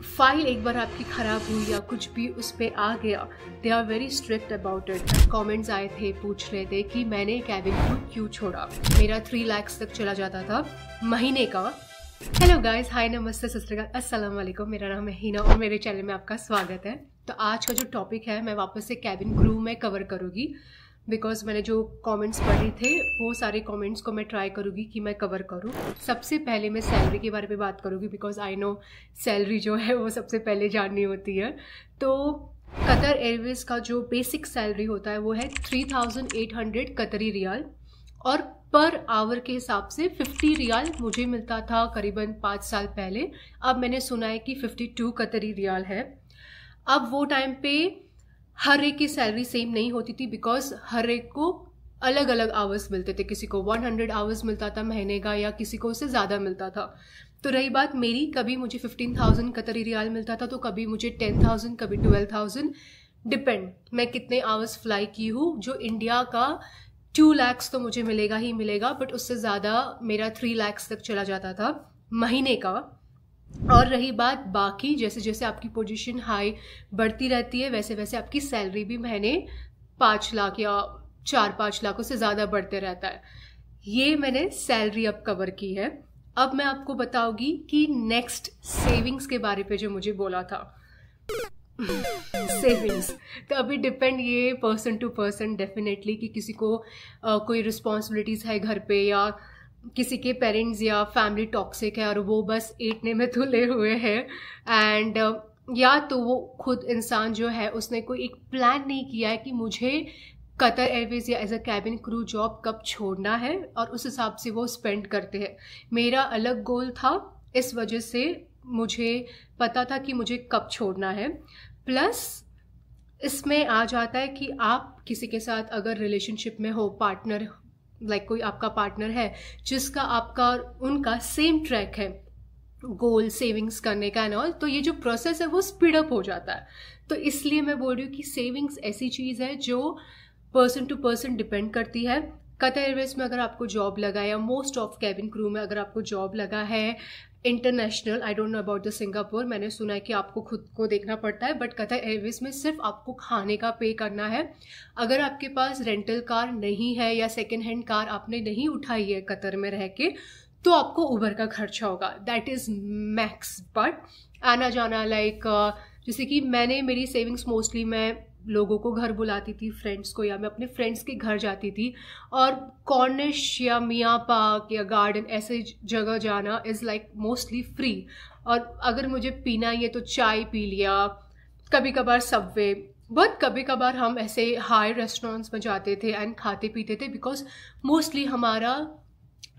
File एक बार आपकी ख़राब हुई या कुछ भी उस पर आ गया, they are very strict about it. Comments आए थे, पूछ रहे थे कि मैंने केबिन क्रू क्यों छोड़ा। मेरा 3 लाख तक चला जाता था महीने का। हेलो गाइस, हाय, नमस्ते, सत श्री अकाल, अस्सलाम वालेकुम। मेरा नाम है हिना और मेरे चैनल में आपका स्वागत है। तो आज का जो टॉपिक है मैं वापस से केबिन क्रू में कवर करूँगी, बिकॉज मैंने जो कमेंट्स पढ़े थे वो सारे कमेंट्स को मैं ट्राई करूँगी कि मैं कवर करूँ। सबसे पहले मैं सैलरी के बारे में बात करूँगी, बिकॉज आई नो सैलरी जो है वो सबसे पहले जाननी होती है। तो कतर एयरवेज का जो बेसिक सैलरी होता है वो है 3800 कतरी रियाल, और पर आवर के हिसाब से 50 रियाल मुझे मिलता था करीबन 5 साल पहले। अब मैंने सुना है कि 52 कतरी रियाल है। अब वो टाइम पे हर एक की सैलरी सेम नहीं होती थी, बिकॉज हर एक को अलग अलग आवर्स मिलते थे। किसी को 100 आवर्स मिलता था महीने का, या किसी को उससे ज़्यादा मिलता था। तो रही बात मेरी, कभी मुझे 15,000 कतरी रियाल मिलता था, तो कभी मुझे 10,000, कभी 12,000, डिपेंड मैं कितने आवर्स फ्लाई की हूँ। जो इंडिया का 2 लाख तो मुझे मिलेगा ही मिलेगा, बट उससे ज़्यादा मेरा 3 लाख तक चला जाता था महीने का। और रही बात बाकी, जैसे जैसे आपकी पोजीशन हाई बढ़ती रहती है वैसे वैसे आपकी सैलरी भी महीने 5 लाख या 4-5 लाख से ज़्यादा बढ़ते रहता है। ये मैंने सैलरी अब कवर की है। अब मैं आपको बताऊंगी कि नेक्स्ट सेविंग्स के बारे पे जो मुझे बोला था। सेविंग्स तो अभी डिपेंड ये पर्सन टू पर्सन डेफिनेटली, कि किसी को कोई रिस्पॉन्सिबिलिटीज़ है घर पे, या किसी के पेरेंट्स या फैमिली टॉक्सिक है और वो बस एटने में तुले हुए हैं, एंड या तो वो खुद इंसान जो है उसने कोई एक प्लान नहीं किया है कि मुझे कतर एयरवेज या as a cabin crew job कब छोड़ना है, और उस हिसाब से वो स्पेंड करते हैं। मेरा अलग गोल था, इस वजह से मुझे पता था कि मुझे कब छोड़ना है। प्लस इसमें आ जाता है कि आप किसी के साथ अगर रिलेशनशिप में हो, पार्टनर कोई आपका पार्टनर है जिसका आपका उनका सेम ट्रैक है गोल सेविंग्स करने का एंड ऑल, तो ये जो प्रोसेस है वो स्पीड अप हो जाता है। तो इसलिए मैं बोल रही हूँ कि सेविंग्स ऐसी चीज़ है जो पर्सन टू पर्सन डिपेंड करती है। कतर एयरवेज में अगर आपको जॉब लगा है, या मोस्ट ऑफ कैबिन क्रू में अगर आपको जॉब लगा है international, I don't know about the Singapore, मैंने सुना है कि आपको खुद को देखना पड़ता है, बट कतर एयरवेज में सिर्फ आपको खाने का पे करना है। अगर आपके पास रेंटल कार नहीं है या सेकेंड हैंड कार आपने नहीं उठाई है कतर में रह के, तो आपको उबर का खर्चा होगा, दैट इज़ मैक्स। बट आना जाना जैसे कि मेरी सेविंग्स मोस्टली मैं लोगों को घर बुलाती थी, फ्रेंड्स को, या मैं अपने फ्रेंड्स के घर जाती थी, और कॉर्निश या मियाँ पार्क या गार्डन ऐसे जगह जाना इज़ मोस्टली फ्री। और अगर मुझे पीना ही है तो चाय पी लिया, कभी कभार सबवे, बहुत कभी कभार हम ऐसे हाई रेस्टोरेंट्स में जाते थे एंड खाते पीते थे, बिकॉज मोस्टली हमारा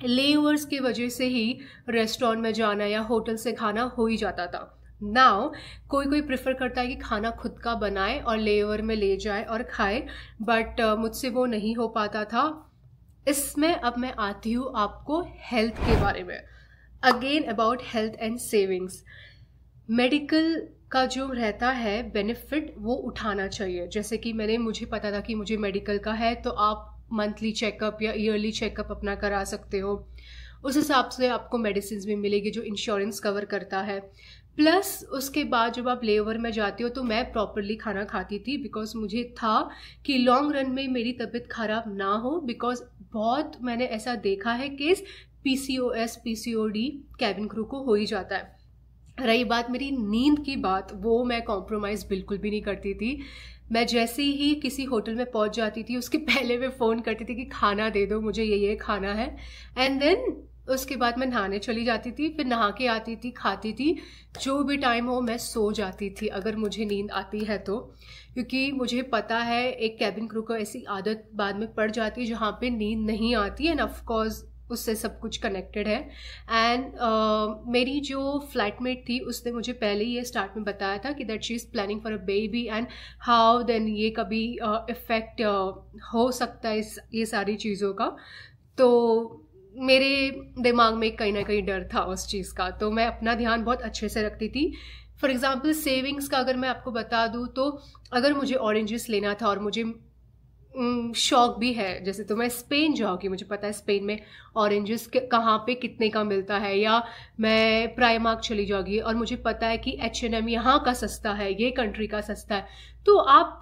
लेओवर्स की वजह से ही रेस्टोरेंट में जाना या होटल से खाना हो ही जाता था। नाउ कोई प्रेफर करता है कि खाना खुद का बनाए और लेओवर में ले जाए और खाए, बट मुझसे वो नहीं हो पाता था। इसमें अब मैं आती हूँ आपको हेल्थ के बारे में। Again about health and savings, medical का जो रहता है बेनिफिट वो उठाना चाहिए। जैसे कि मुझे पता था कि मुझे मेडिकल का है, तो आप मंथली चेकअप या ईयरली चेकअप अपना करा सकते हो। उस हिसाब से आपको मेडिसिन भी मिलेगी जो इंश्योरेंस कवर करता है। प्लस उसके बाद जब आप लेओवर में जाते हो तो मैं प्रॉपरली खाना खाती थी, बिकॉज मुझे था कि लॉन्ग रन में मेरी तबीयत खराब ना हो, बिकॉज बहुत मैंने ऐसा देखा है case PCOS PCOD cabin crew को हो ही जाता है। रही बात मेरी नींद की बात, वो मैं कॉम्प्रोमाइज़ बिल्कुल भी नहीं करती थी। मैं जैसे ही किसी होटल में पहुंच जाती थी उसके पहले मैं फ़ोन करती थी कि खाना दे दो, मुझे ये खाना है, एंड देन उसके बाद मैं नहाने चली जाती थी, फिर नहा के आती थी, खाती थी, जो भी टाइम हो मैं सो जाती थी अगर मुझे नींद आती है तो। क्योंकि मुझे पता है एक कैबिन क्रू को ऐसी आदत बाद में पड़ जाती है जहाँ पे नींद नहीं आती है, एंड ऑफकोर्स उससे सब कुछ कनेक्टेड है। एंड मेरी जो फ्लाइटमेट थी उसने मुझे पहले ही ये स्टार्ट में बताया था कि that she is planning for a baby, and how then ये कभी इफ़ेक्ट हो सकता है ये सारी चीज़ों का। तो मेरे दिमाग में कहीं ना कहीं डर था उस चीज़ का, तो मैं अपना ध्यान बहुत अच्छे से रखती थी। फॉर एग्जांपल सेविंग्स का अगर मैं आपको बता दूं, तो अगर मुझे ऑरेंजेस लेना था और मुझे शौक भी है, जैसे तो मैं स्पेन जाऊँगी, मुझे पता है स्पेन में ऑरेंजेस कहाँ पे कितने का मिलता है, या मैं प्राइमार्क चली जाऊँगी और मुझे पता है कि H&M यहाँ का सस्ता है, ये कंट्री का सस्ता है। तो आप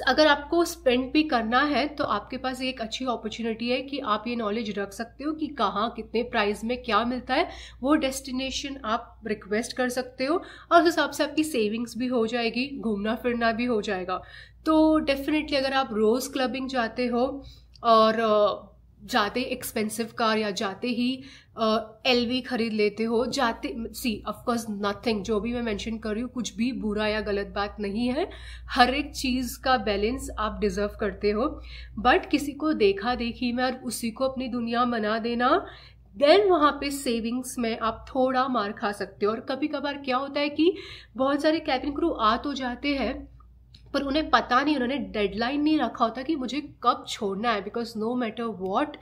अगर आपको स्पेंड भी करना है तो आपके पास एक अच्छी अपॉर्चुनिटी है कि आप ये नॉलेज रख सकते हो कि कहाँ कितने प्राइस में क्या मिलता है, वो डेस्टिनेशन आप रिक्वेस्ट कर सकते हो और उस हिसाब से आपकी सेविंग्स भी हो जाएगी, घूमना फिरना भी हो जाएगा। तो डेफिनेटली अगर आप रोज़ क्लबिंग जाते हो और जाते ही एक्सपेंसिव कार या जाते ही LV खरीद लेते हो, जाते सी ऑफकोर्स नथिंग, जो भी मैं मेंशन कर रही हूँ कुछ भी बुरा या गलत बात नहीं है, हर एक चीज़ का बैलेंस आप डिजर्व करते हो, बट किसी को देखा देखी में और उसी को अपनी दुनिया बना देना, देन वहाँ पे सेविंग्स में आप थोड़ा मार खा सकते हो। और कभी कभार क्या होता है कि बहुत सारे कैबिन क्रू आ तो जाते हैं पर उन्हें पता नहीं, उन्होंने डेडलाइन नहीं रखा होता कि मुझे कब छोड़ना है, बिकॉज नो मैटर वॉट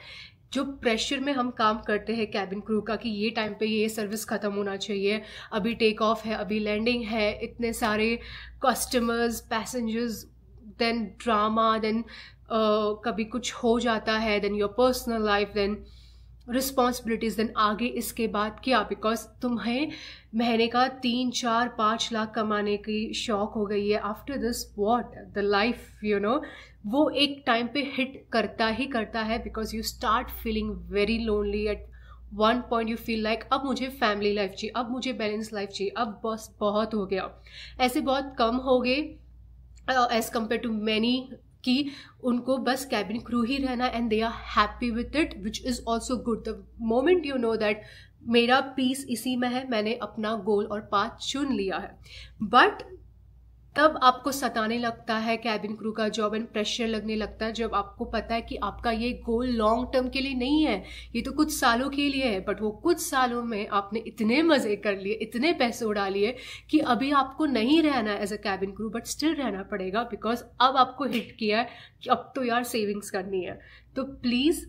जो प्रेशर में हम काम करते हैं कैबिन क्रू का कि ये टाइम पे ये सर्विस ख़त्म होना चाहिए, अभी टेक ऑफ है, अभी लैंडिंग है, इतने सारे customers passengers, then drama, then कभी कुछ हो जाता है, then your personal life, then responsibilities, then आगे इसके बाद क्या, बिकॉज तुम्हें महीने का 3-4-5 लाख कमाने की शौक हो गई है, after this what the life वो एक टाइम पे हिट करता ही करता है, because you start feeling very lonely at one point, you feel like अब मुझे फैमिली लाइफ चाहिए, अब मुझे बैलेंस लाइफ चाहिए, अब बस बहुत हो गया। ऐसे बहुत कम हो गए एज कम्पेयर टू मैनी कि उनको बस कैबिन क्रू ही रहना and they are happy with it, which is also good. The moment you know that मेरा पीस इसी में है, मैंने अपना गोल और पाथ चुन लिया है, बट तब आपको सताने लगता है कैबिन क्रू का जॉब एंड प्रेशर लगने लगता है जब आपको पता है कि आपका ये गोल लॉन्ग टर्म के लिए नहीं है, ये तो कुछ सालों के लिए है, बट वो कुछ सालों में आपने इतने मज़े कर लिए, इतने पैसे उड़ा लिए कि अभी आपको नहीं रहना है as a cabin crew, but still रहना पड़ेगा, बिकॉज अब आपको हिट किया है कि अब तो यार सेविंग्स करनी है। तो प्लीज़,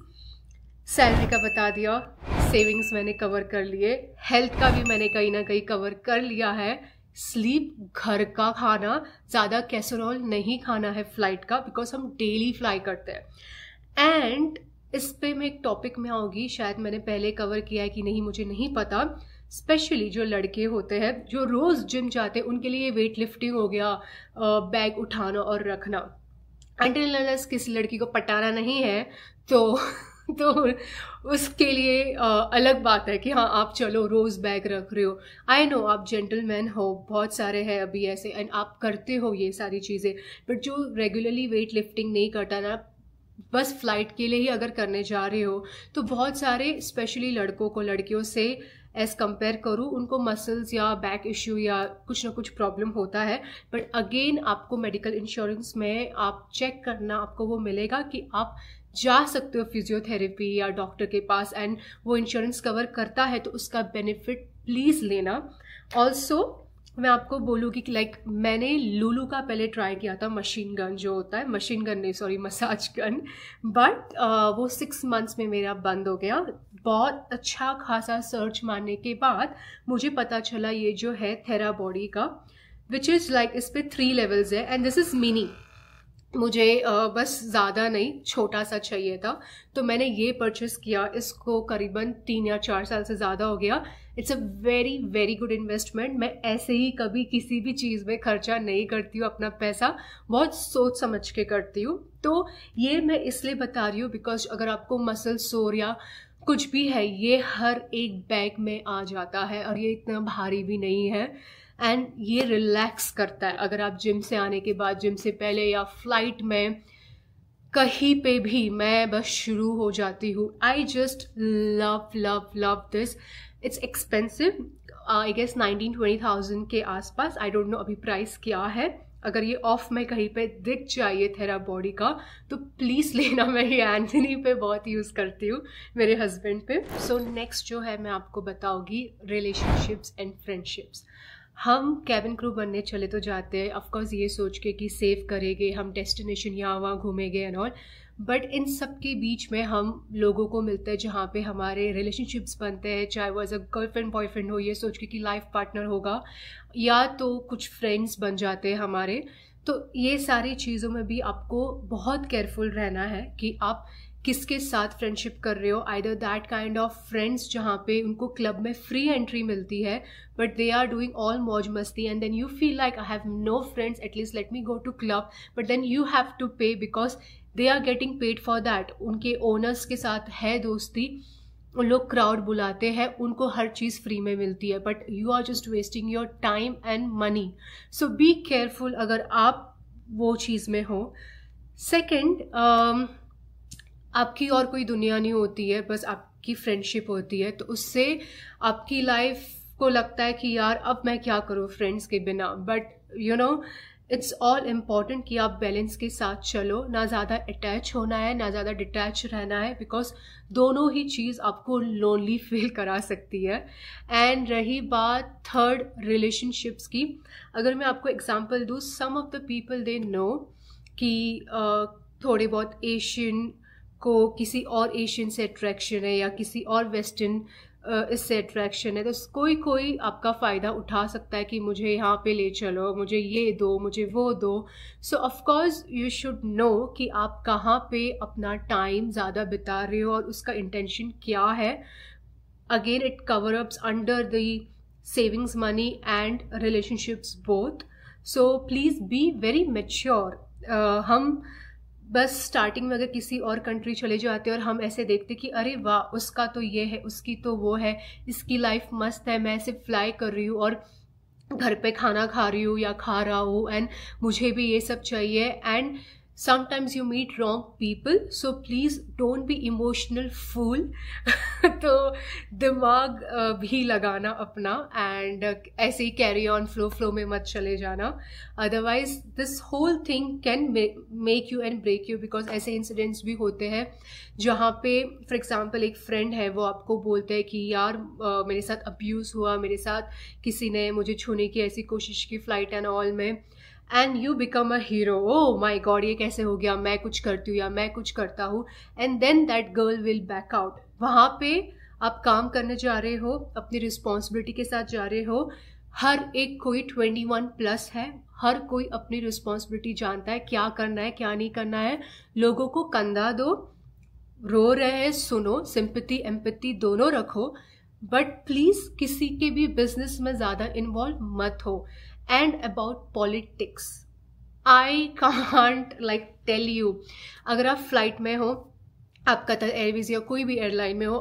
सैलरी का बता दिया, सेविंग्स मैंने कवर कर लिए, हेल्थ का भी मैंने कहीं ना कहीं कवर कर लिया है, स्लीप, घर का खाना, ज़्यादा कैसरोल नहीं खाना है फ्लाइट का, बिकॉज हम डेली फ्लाई करते हैं। एंड इस पे मैं एक टॉपिक में आऊँगी, शायद मैंने पहले कवर किया है कि नहीं मुझे नहीं पता, स्पेशली जो लड़के होते हैं जो रोज़ जिम जाते हैं उनके लिए वेट लिफ्टिंग हो गया, बैग उठाना और रखना, अनटिल अनलेस किसी लड़की को पटाना नहीं है तो उसके लिए अलग बात है कि हाँ आप चलो रोज़ बैग रख रहे हो। आई नो आप जेंटलमैन हो, बहुत सारे हैं अभी ऐसे एंड आप करते हो ये सारी चीज़ें, बट जो रेगुलरली वेट लिफ्टिंग नहीं करता ना, बस फ्लाइट के लिए ही अगर करने जा रहे हो, तो बहुत सारे स्पेशली लड़कों को लड़कियों से एज कंपेयर करूँ उनको मसल्स या बैक इश्यू या कुछ ना कुछ प्रॉब्लम होता है, बट अगेन आपको मेडिकल इंश्योरेंस में आप चेक करना, आपको वो मिलेगा कि आप जा सकते हो फिजियोथेरेपी या डॉक्टर के पास एंड वो इंश्योरेंस कवर करता है, तो उसका बेनिफिट प्लीज़ लेना। ऑल्सो मैं आपको बोलूँगी कि लाइक मैंने लुलू का पहले ट्राई किया था, मशीन गन जो होता है, मशीन गन नहीं सॉरी मसाज गन, बट वो 6 मंथ्स में मेरा बंद हो गया। बहुत अच्छा खासा सर्च मारने के बाद मुझे पता चला ये जो है थेरा बॉडी का, विच इज़ लाइक इस पर 3 लेवल्स है एंड दिस इज़ मिनी, मुझे बस ज़्यादा नहीं छोटा सा चाहिए था, तो मैंने ये परचेस किया, इसको करीबन 3 या 4 साल से ज़्यादा हो गया। It's a very very good investment. मैं ऐसे ही कभी किसी भी चीज़ में खर्चा नहीं करती हूँ अपना पैसा, बहुत सोच समझ के करती हूँ। तो ये मैं इसलिए बता रही हूँ बिकॉज अगर आपको मसल सोर या कुछ भी है, ये हर एक बैग में आ जाता है और ये इतना भारी भी नहीं है एंड ये रिलैक्स करता है। अगर आप जिम से आने के बाद, जिम से पहले या फ्लाइट में कहीं पे भी मैं बस शुरू हो जाती हूँ। I just love love love this. It's expensive, I guess 19-20,000 के आसपास, आई डोंट नो अभी प्राइस क्या है। अगर ये ऑफ में कहीं पे दिख जाइए थेरा बॉडी का तो प्लीज़ लेना, मैं ये एंथनी पे बहुत यूज़ करती हूँ, मेरे हस्बैंड पे। सो नेक्स्ट जो है मैं आपको बताऊँगी रिलेशनशिप्स एंड फ्रेंडशिप्स। हम कैबिन क्रू बनने चले तो जाते हैं ऑफकोर्स ये सोच के कि सेव करेंगे, हम डेस्टिनेशन यहाँ वहाँ घूमेंगे एंड ऑल, बट इन सब के बीच में हम लोगों को मिलते हैं जहाँ पे हमारे रिलेशनशिप्स बनते हैं, चाहे वो एज अ गर्लफ्रेंड बॉयफ्रेंड हो, ये सोच के कि लाइफ पार्टनर होगा, या तो कुछ फ्रेंड्स बन जाते हैं हमारे। तो ये सारी चीज़ों में भी आपको बहुत केयरफुल रहना है कि आप किसके साथ फ्रेंडशिप कर रहे हो. Either that kind of friends जहाँ पे उनको क्लब में फ्री एंट्री मिलती है but they are doing all मौज मस्ती and then you feel like I have no friends, at least let me go to club, but then you have to pay because they are getting paid for that. उनके owners के साथ है दोस्ती, उन लोग crowd बुलाते हैं, उनको हर चीज़ फ्री में मिलती है, but you are just wasting your time and money. So be careful अगर आप वो चीज़ में हो. सेकेंड, आपकी और कोई दुनिया नहीं होती है, बस आपकी फ्रेंडशिप होती है. तो उससे आपकी लाइफ को लगता है कि यार अब मैं क्या करूँ फ्रेंड्स के बिना. But you know it's all important कि आप बैलेंस के साथ चलो, ना ज़्यादा अटैच होना है ना ज़्यादा डिटैच रहना है, बिकॉज दोनों ही चीज़ आपको लोनली फील करा सकती है. एंड रही बात थर्ड रिलेशनशिप्स की, अगर मैं आपको एग्जांपल दूँ, some of the people they know कि थोड़े बहुत एशियन को किसी और एशियन से अट्रैक्शन है या किसी और वेस्टर्न इससे अट्रैक्शन है, तो कोई कोई आपका फ़ायदा उठा सकता है कि मुझे यहाँ पे ले चलो, मुझे ये दो, मुझे वो दो. So of course you should know कि आप कहाँ पे अपना टाइम ज़्यादा बिता रहे हो और उसका इंटेंशन क्या है. Again it cover ups under the savings money and relationships both. So please be very mature. हम बस स्टार्टिंग में अगर किसी और कंट्री चले जाते हैं और हम ऐसे देखते कि अरे वाह उसका तो ये है, उसकी तो वो है, इसकी लाइफ मस्त है, मैं सिर्फ फ्लाई कर रही हूँ और घर पे खाना खा रही हूँ या खा रहा हूँ एंड मुझे भी ये सब चाहिए. And sometimes you meet wrong people, so please don't be emotional fool. तो दिमाग भी लगाना अपना एंड ऐसे ही कैरी ऑन फ्लो में मत चले जाना, otherwise this whole thing can make you and break you. Because ऐसे इंसिडेंट्स भी होते हैं जहाँ पे फॉर एग्जांपल एक फ्रेंड है, वो आपको बोलते हैं कि यार मेरे साथ अब्यूज़ हुआ, मेरे साथ किसी ने मुझे छूने की ऐसी कोशिश की फ्लाइट एंड ऑल में, and you become a hero. Oh my god ये कैसे हो गया, मैं कुछ करती हूँ या मैं कुछ करता हूँ, and then that girl will back out. वहाँ पे आप काम करने जा रहे हो, अपनी रिस्पॉन्सिबिलिटी के साथ जा रहे हो. हर एक कोई 21+ है, हर कोई अपनी रिस्पॉन्सिबिलिटी जानता है, क्या करना है क्या नहीं करना है. लोगों को कंधा दो, रो रहे हैं सुनो, सिंपैथी एम्पैथी दोनों रखो, बट प्लीज़ किसी के भी बिजनेस में ज़्यादा इन्वॉल्व मत हो. And about politics, I can't like tell you, अगर आप फ्लाइट में हो, आप कतर एयरवेज या कोई भी एयरलाइन में हो,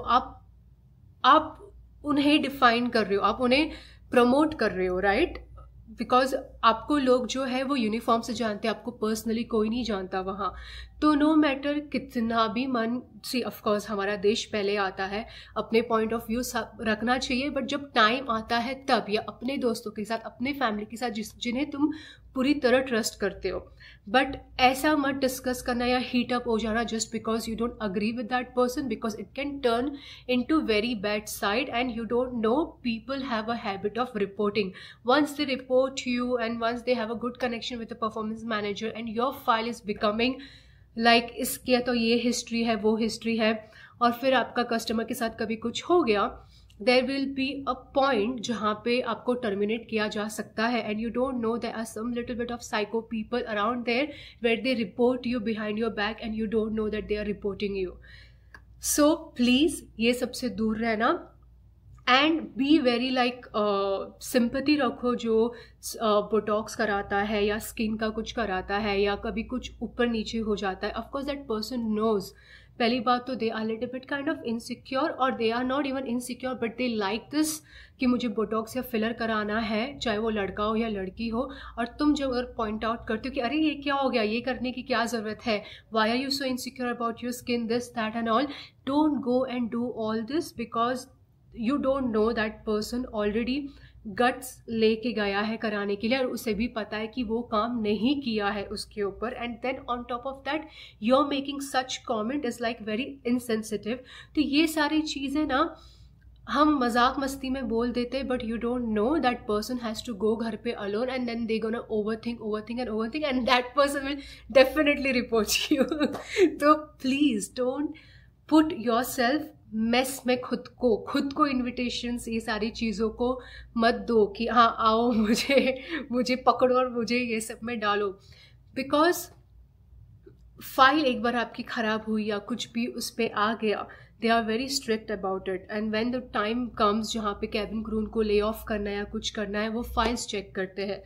आप उन्हें डिफाइन कर रहे हो, आप उन्हें प्रमोट कर रहे हो, राइट? बिकॉज आपको लोग जो है वो यूनिफॉर्म से जानते हैं, आपको पर्सनली कोई नहीं जानता वहाँ. तो नो मैटर कितना भी मन से, ऑफकोर्स हमारा देश पहले आता है, अपने पॉइंट ऑफ व्यू रखना चाहिए, बट जब टाइम आता है तब, या अपने दोस्तों के साथ, अपने फैमिली के साथ जिन्हें तुम पूरी तरह ट्रस्ट करते हो, बट ऐसा मत डिस्कस करना या हीट अप हो जाना just because you don't agree with that person, because it can turn into very bad side and you don't know. People have a habit of reporting. Once they report you and once they have a good connection with the performance manager and your file is becoming like इसके तो ये history है वो history है, और फिर आपका customer के साथ कभी कुछ हो गया, there will be a point जहाँ पे आपको टर्मिनेट किया जा सकता है. and you don't know there are some little bit of psycho people around there where they report you behind your back and you don't know that they are reporting you. so please ये सबसे दूर रहना and be very like sympathy रखो. जो Botox कराता है या skin का कुछ कराता है या कभी कुछ ऊपर नीचे हो जाता है, ऑफकोर्स दैट पर्सन नोज. पहली बात तो they are little bit kind of insecure, और they are not even insecure but they like this कि मुझे बोटॉक्स या फिलर कराना है, चाहे वो लड़का हो या लड़की हो. और तुम जब अगर पॉइंट आउट करते हो कि अरे ये क्या हो गया, ये करने की क्या ज़रूरत है, why are you so insecure about your skin, this that and all, don't go and do all this because you don't know that person already guts लेके गया है कराने के लिए और उसे भी पता है कि वो काम नहीं किया है उसके ऊपर, and then on top of that you're making such comment is like very insensitive. तो ये सारी चीज़ें ना हम मजाक मस्ती में बोल देते, but you don't know that person has to go घर पे alone and then they gonna overthink and that person will definitely report you. तो please don't put yourself mess में खुद को इनविटेशंस, ये सारी चीज़ों को मत दो कि हाँ आओ मुझे पकड़ो और मुझे ये सब में डालो, बिकॉज फाइल एक बार आपकी ख़राब हुई या कुछ भी उस पर आ गया, they are very strict about it, and when the time comes जहाँ पे कैबिन क्रू को ले ऑफ करना है या कुछ करना है, वो फाइल्स चेक करते हैं।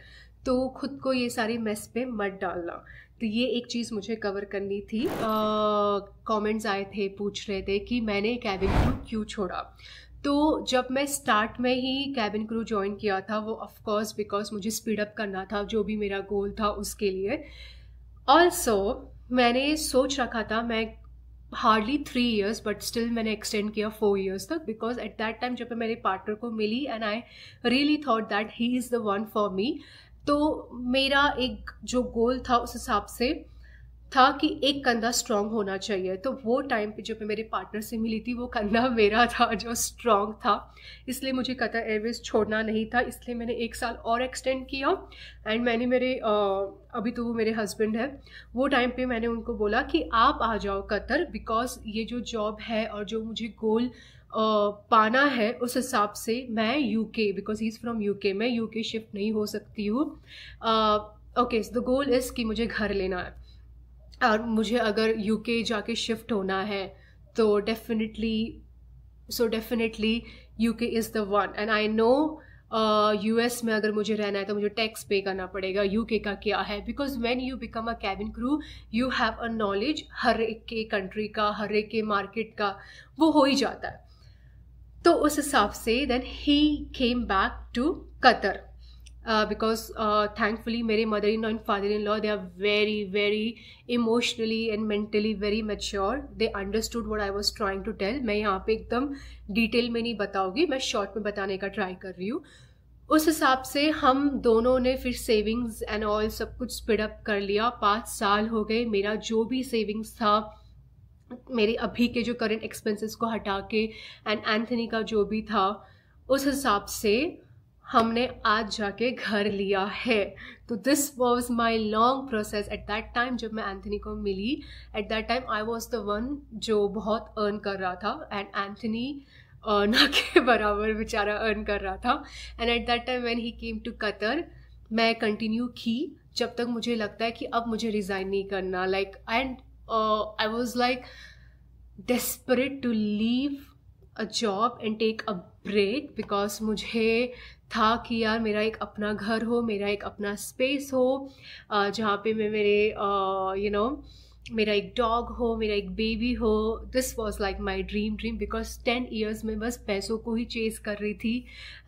तो खुद को ये सारी मेस पे मत डालना। तो ये एक चीज़ मुझे कवर करनी थी। कमेंट्स आए थे, पूछ रहे थे कि मैंने कैबिन क्रू क्यों छोड़ा। तो जब मैं स्टार्ट में ही कैबिन क्रू ज्वाइन किया था, वो ऑफ कोर्स बिकॉज मुझे स्पीड अप करना था, जो भी मेरा गोल था उसके लिए। ऑल्सो मैंने सोच रखा था, मैं हार्डली 3 years बट स्टिल मैंने एक्सटेंड किया 4 years तक, बिकॉज एट दैट टाइम जब मैं मेरे पार्टनर को मिली and I really thought that he is the one for me. तो मेरा एक जो गोल था उस हिसाब से था कि एक कंधा स्ट्रांग होना चाहिए। तो वो टाइम पे जब मैं मेरे पार्टनर से मिली थी, वो कंधा मेरा था जो स्ट्रांग था, इसलिए मुझे कतर एयरवेज छोड़ना नहीं था। इसलिए मैंने 1 साल और एक्सटेंड किया एंड मैंने मेरे अभी तो वो मेरे हस्बैंड है, वो टाइम पे मैंने उनको बोला कि आप आ जाओ कतर, बिकॉज ये जो जॉब है और जो मुझे गोल पाना है उस हिसाब से मैं UK, because he is from UK, मैं यूके शिफ्ट नहीं हो सकती हूँ। ओके, द गोल इज़ कि मुझे घर लेना है और मुझे अगर यूके जाके शिफ्ट होना है तो definitely UK is the one. And I know US में अगर मुझे रहना है तो मुझे टैक्स पे करना पड़ेगा। यूके का क्या है, because when you become a cabin crew you have a knowledge हर एक के कंट्री का, हर एक के मार्केट का, वो हो ही जाता है। तो उस हिसाब से then he came back to Qatar, because thankfully मेरे mother in law and father in law, they are very emotionally and mentally very mature. They understood what I was trying to tell. मैं यहाँ पे एकदम detail में नहीं बताऊँगी, मैं short में बताने का ट्राई कर रही हूँ। उस हिसाब से हम दोनों ने फिर सेविंग्स एंड ऑल सब कुछ स्पीड अप कर लिया। 5 साल हो गए, मेरा जो भी सेविंग्स था, मेरे अभी के जो करंट एक्सपेंसेस को हटा के एंड एंथनी का जो भी था, उस हिसाब से हमने आज जाके घर लिया है। तो this was my long process. At that time जब मैं एंथनी को मिली, at that time I was the one जो बहुत अर्न कर रहा था एंड एंथनी ना के बराबर बेचारा अर्न कर रहा था। And at that time when he came to Qatar, मैं कंटिन्यू की जब तक मुझे लगता है कि अब मुझे रिज़ाइन नहीं करना। Like and I was like desperate to leave a job and take a break, because मुझे था कि यार मेरा एक अपना घर हो, मेरा एक अपना स्पेस हो, जहाँ पे मैं मेरे मेरा एक डॉग हो, मेरा एक बेबी हो। This was like my dream because 10 years में बस पैसों को ही चेज़ कर रही थी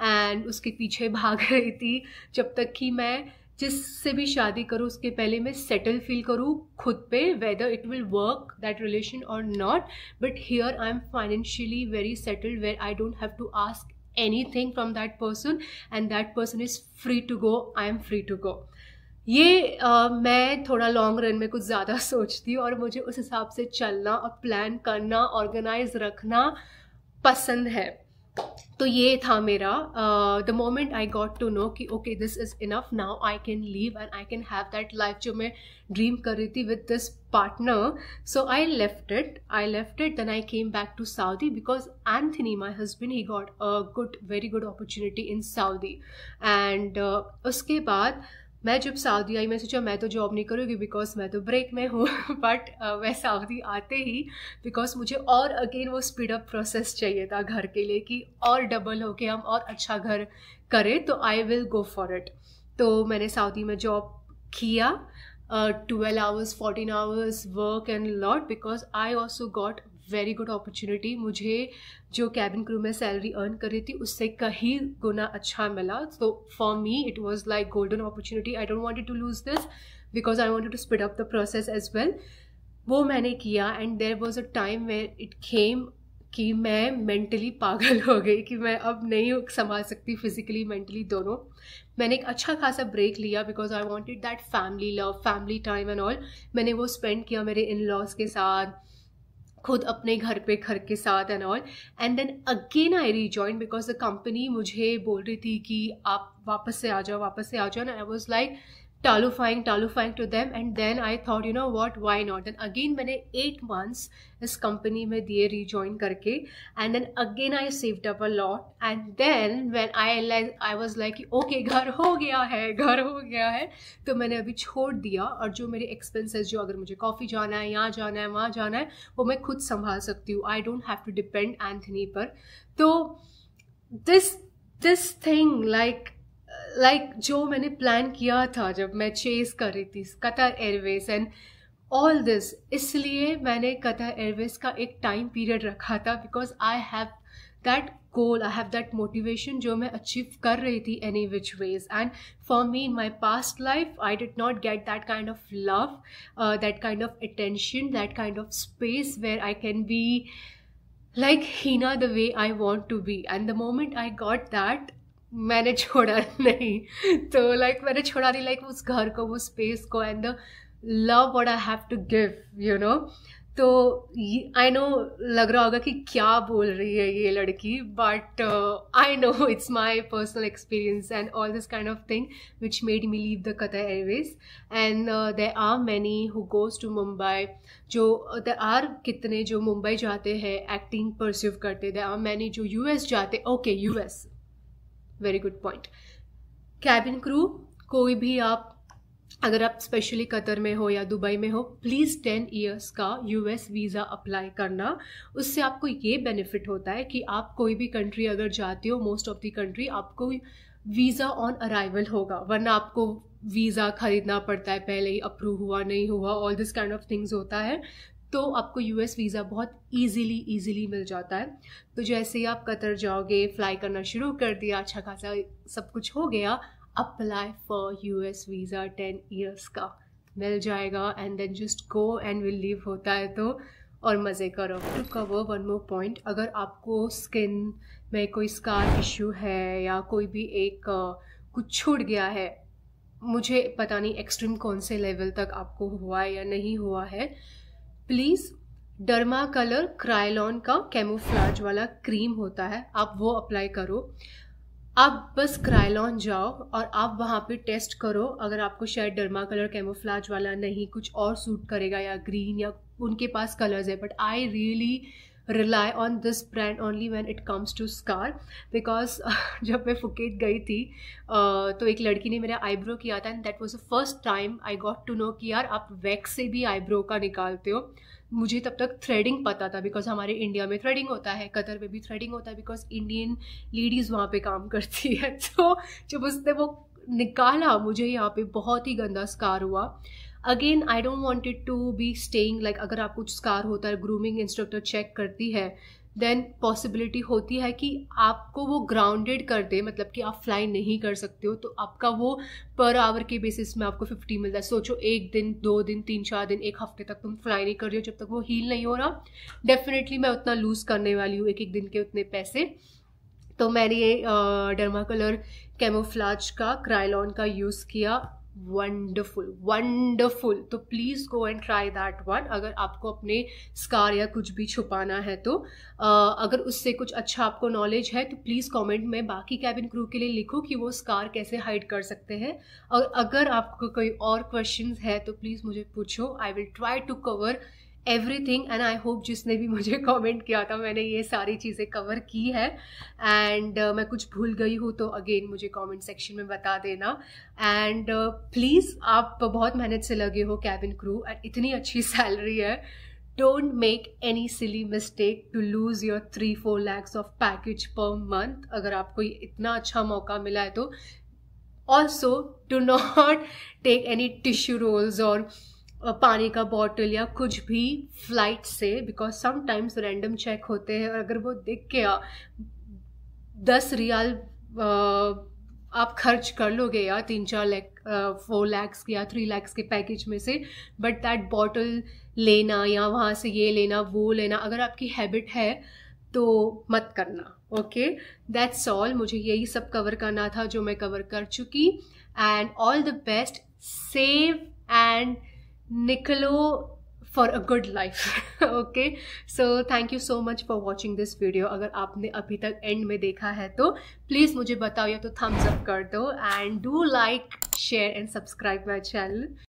एंड उसके पीछे भाग रही थी, जब तक कि मैं जिससे भी शादी करूँ उसके पहले मैं सेटल फील करूँ खुद पे, whether it will work that relation और नॉट। But here I am financially very settled where I don't have to ask anything from that person and that person is free to go, I am free to go. ये मैं थोड़ा long run में कुछ ज़्यादा सोचती हूँ और मुझे उस हिसाब से चलना और प्लान करना, ऑर्गेनाइज रखना पसंद है। तो ये था मेरा the moment I got to know कि okay this is enough, now I can leave and I can have that life जो मैं ड्रीम कर रही थी with this partner. So I left it then I came back to Saudi because Anthony my husband he got a very good opportunity in Saudi. And उसके बाद मैं जब Saudi आई, मैं सोचा मैं तो जॉब नहीं करूँगी बिकॉज मैं तो ब्रेक में हूँ। बट मैं सऊदी आते ही, बिकॉज मुझे और अगेन वो स्पीड अप प्रोसेस चाहिए था घर के लिए कि और डबल हो के हम और अच्छा घर करें, तो I will go for it. तो मैंने सऊदी में जॉब किया, 12 hours 14 hours work and lot, because I also got very good opportunity. मुझे जो कैबिन क्रू में सैलरी अर्न कर रही थी उससे कहीं गुना अच्छा मिला। तो for me it was like golden opportunity. I don't wanted to lose this because I wanted to speed up the process as well. वो मैंने किया and there was a time where it came कि मैं mentally पागल हो गई कि मैं अब नहीं संभाल सकती, फिजिकली मेंटली दोनों। मैंने एक अच्छा खासा ब्रेक लिया because I wanted that family love, family time and all. मैंने वो स्पेंड किया मेरे इन लॉज के साथ, खुद अपने घर के साथ एंड ऑल। And then again I rejoin because the company मुझे बोल रही थी कि आप वापस से आ जाओ एंड आई वाज लाइक टालूफाइंग to them, and then I thought you know what, why not. Then again मैंने 8 months इस कंपनी में दिए रिजॉइन करके, and then again I saved up a lot, and then when I was like okay घर हो गया है, तो मैंने अभी छोड़ दिया. और जो मेरे एक्सपेंसेस, जो अगर मुझे कॉफ़ी जाना है, यहाँ जाना है, वहाँ जाना है, वो मैं खुद संभाल सकती हूँ. I don't have to depend Anthony पर. तो दिस थिंग लाइक जो मैंने प्लान किया था जब मैं चेस कर रही थी Qatar Airways and all this, इसलिए मैंने कतर एयरवेज का एक टाइम पीरियड रखा था, because I have that goal, I have that motivation जो मैं achieve कर रही थी any which ways. And for me in my past life I did not get that kind of love, that kind of attention, that kind of space where I can be like Hina the way I want to be. And the moment I got that, मैंने छोड़ा नहीं. तो like मैंने छोड़ा नहीं, like उस घर को, वो स्पेस को, and the love what I have to give, you know. तो आई नो लग रहा होगा कि क्या बोल रही है ये लड़की, but I know it's my personal experience and all this kind of thing which made me leave the Qatar Airways. And there are many who goes to Mumbai, जो देयर आर कितने जो मुंबई जाते हैं एक्टिंग परस्यू करते, there are many जो US जाते. Okay US, very good point. Cabin crew, कोई भी आप अगर आप स्पेशली कतर में हो या दुबई में हो, प्लीज़ 10 years का यूएस वीज़ा अप्लाई करना. उससे आपको ये बेनिफिट होता है कि आप कोई भी कंट्री अगर जाते हो, मोस्ट ऑफ द कंट्री आपको वीज़ा ऑन अराइवल होगा, वरना आपको वीज़ा खरीदना पड़ता है, पहले ही अप्रूव हुआ नहीं हुआ, all this kind of things होता है. तो आपको यूएस वीज़ा बहुत ईजीली मिल जाता है. तो जैसे ही आप कतर जाओगे, फ्लाई करना शुरू कर दिया, अच्छा खासा सब कुछ हो गया, apply for US visa 10 years का मिल जाएगा, and then just go and will leave होता है तो, और मज़े करो. To cover one more point, अगर आपको स्किन में कोई स्कार इशू है या कोई भी एक कुछ छूट गया है, मुझे पता नहीं एक्सट्रीम कौन से लेवल तक आपको हुआ है या नहीं हुआ है, प्लीज़ डर्मा कलर क्रायलॉन का कैमोफ्लाज वाला क्रीम होता है, आप वो अप्लाई करो. आप बस क्रायलॉन जाओ और आप वहाँ पे टेस्ट करो, अगर आपको शायद डर्मा कलर कैमोफ्लाज वाला नहीं, कुछ और सूट करेगा, या ग्रीन, या उनके पास कलर्स है. But I really rely on this brand only when it comes to scar, because जब मैं फुकेट गई थी तो एक लड़की ने मेरा आईब्रो किया था, and that was the first time I got to know कि यार आप वैक्स से भी आईब्रो का निकालते हो. मुझे तब तक थ्रेडिंग पता था, बिकॉज हमारे इंडिया में थ्रेडिंग होता है, कतर में भी थ्रेडिंग होता है, बिकॉज इंडियन लेडीज़ वहाँ पे काम करती है. तो जब उसने वो निकाला, मुझे यहाँ पे बहुत ही गंदा स्कार हुआ. Again I don't wanted to be staying like, अगर आप कुछ स्कार होता है, ग्रूमिंग इंस्ट्रक्टर चेक करती है, देन पॉसिबिलिटी होती है कि आपको वो ग्राउंडेड कर दे, मतलब कि आप फ्लाई नहीं कर सकते हो, तो आपका वो पर आवर के बेसिस में आपको 50 मिलता है. सोचो 1 दिन, 2 दिन, 3-4 दिन, 1 हफ्ते तक तुम फ्लाई नहीं कर रही हो, जब तक वो हील नहीं हो रहा. डेफिनेटली मैं उतना लूज़ करने वाली हूँ एक दिन के उतने पैसे. तो मैंने ये डर्मा कलर कैमोफ्लाज का क्रायलॉन का यूज़ किया. वंडरफुल. तो please go and try that one, अगर आपको अपने स्कार या कुछ भी छुपाना है तो. अगर उससे कुछ अच्छा आपको नॉलेज है तो प्लीज़ कमेंट में बाकी कैबिन क्रू के लिए लिखो कि वो स्कार कैसे हाइड कर सकते हैं. और अगर आपको कोई और क्वेश्चंस है तो प्लीज़ मुझे पूछो, I will try to cover everything. And I hope जिसने भी मुझे कमेंट किया था, मैंने ये सारी चीज़ें कवर की है. एंड मैं कुछ भूल गई हूँ तो अगेन मुझे कमेंट सेक्शन में बता देना. एंड प्लीज़, आप बहुत मेहनत से लगे हो कैबिन क्रू, एंड इतनी अच्छी सैलरी है. Don't make any silly mistake to lose your 3-4 lakhs of package per month. अगर आपको इतना अच्छा मौका मिला है तो. Also do not take any tissue rolls और पानी का बॉटल या कुछ भी फ्लाइट से, बिकॉज समटाइम्स रैंडम चेक होते हैं, और अगर वो दिख गया 10 रियाल आप खर्च कर लोगे या 3-4 लाख, 4 lakhs या 3 lakhs के पैकेज में से, बट दैट बॉटल लेना या वहाँ से ये लेना वो लेना, अगर आपकी हैबिट है तो मत करना. Okay, that's all. मुझे यही सब कवर करना था जो मैं कवर कर चुकी. And all the best. Save and निकलो for a good life. Okay, so thank you so much for watching this video. अगर आपने अभी तक एंड में देखा है तो प्लीज़ मुझे बताओ या तो थम्स अप कर दो, and do like, share and subscribe my channel.